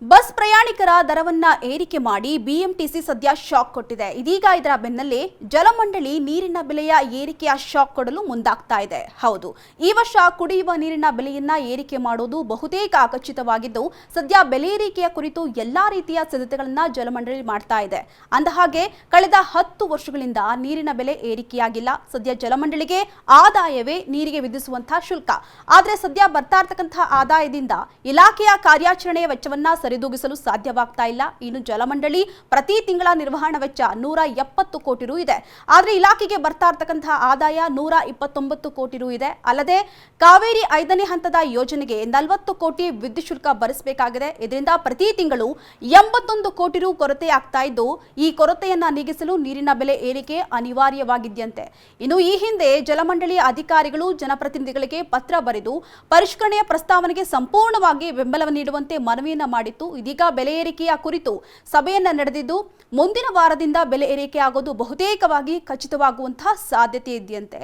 Bus ಪ್ರಯಾಣಿಕರ ದರವನ್ನ ಏರಿಕೆ ಮಾಡಿ ಬಿಎಂಟಿಸಿ ಸದ್ಯ ಶಾಕ್ ಕೊಟ್ಟಿದೆ. ಇದೀಗ ಇದರ ಬೆನ್ನಲ್ಲೇ ಜಲಮಂಡಳಿ ನೀರಿನ ಬೆಲೆಯ ಏರಿಕೆಯ ಶಾಕ್ ಕೊಡಲು ಮುಂದಾಗ್ತಾ ಇದೆ. ಹೌದು, ಈ ವರ್ಷ ಕುಡಿಯುವ ನೀರಿನ ಬೆಲೆಯನ್ನ ಏರಿಕೆ ಮಾಡುವುದು ಬಹುತೇಕ ಖಚಿತವಾಗಿದ್ದು, ಸದ್ಯ ಬೆಲೆ ಏರಿಕೆಯ ಕುರಿತು ಎಲ್ಲಾ ರೀತಿಯ ಸಿದ್ಧತೆಗಳನ್ನ ಜಲಮಂಡಳಿ ಮಾಡ್ತಾ ಇದೆ. ಅಂದಹಾಗೆ ಕಳೆದ 10 ವರ್ಷಗಳಿಂದ ನೀರಿನ ಬೆಲೆ ಏರಿಕೆಯಾಗಿಲ್ಲ. ಸದ್ಯ ಜಲಮಂಡಳಿಗೆ ಆದಾಯವೇ ನೀರಿಗೆ ವಿಧಿಸುವಂತಹ ಶುಲ್ಕ. ಆದರೆ ಸದ್ಯ ಬರ್ತಾ ಇರತಕ್ಕಂತಹ ಆದಾಯದಿಂದ ಇಲಾಖೆಯ ಕಾರ್ಯಾಚರಣೆಯ ವೆಚ್ಚವನ್ನ ಸರಿದೂಗಿಸಲು ಸಾಧ್ಯವಾಗ್ತಾ ಇಲ್ಲ. ಇನ್ನು ಜಲಮಂಡಳಿ ಪ್ರತಿ ತಿಂಗಳ ನಿರ್ವಹಣಾ ವೆಚ್ಚ 170 ಕೋಟಿ ರು ಇದೆ. ಆದರೆ ಇಲಾಖೆಗೆ ಬರ್ತಾ ಇರತಕ್ಕಂತಹ ಆದಾಯ 129 ಕೋಟಿ ರು ಇದೆ. ಅಲ್ಲದೆ ಕಾವೇರಿ 5ನೇ ಹಂತದ ಯೋಜನೆಗೆ 40 ಕೋಟಿ ವಿದ್ಯುತ್ ಶುಲ್ಕ ಭರಿಸಬೇಕಾಗಿದೆ. ಇದರಿಂದ ಪ್ರತಿ ತಿಂಗಳು 81 ಕೋಟಿ ರು ಕೊರತೆ ಆಗ್ತಾ ಇದ್ದು, ಈ ಕೊರತೆಯನ್ನ ನೀಗಿಸಲು ನೀರಿನ ಬೆಲೆ ಏರಿಕೆ ಅನಿವಾರ್ಯವಾಗಿದೆಯಂತೆ. ಇನ್ನು ಈ ಹಿಂದೆ ಜಲಮಂಡಳಿಯ ಅಧಿಕಾರಿಗಳು ಜನಪ್ರತಿನಿಧಿಗಳಿಗೆ ಪತ್ರ ಬರೆದು ಪರಿಷ್ಕರಣೆಯ ಪ್ರಸ್ತಾವನೆಗೆ ಸಂಪೂರ್ಣವಾಗಿ ಬೆಂಬಲ ನೀಡುವಂತೆ ಮನವಿಯನ್ನ ಮಾಡಿತ್ತು. ಇದೀಗ ಬೆಲೆ ಏರಿಕೆಯ ಕುರಿತು ಸಭೆಯನ್ನ ನಡೆದಿದ್ದು, ಮುಂದಿನ ವಾರದಿಂದ ಬೆಲೆ ಏರಿಕೆ ಆಗೋದು ಬಹುತೇಕವಾಗಿ ಖಚಿತವಾಗುವಂತಹ ಸಾಧ್ಯತೆ ಇದೆಯಂತೆ.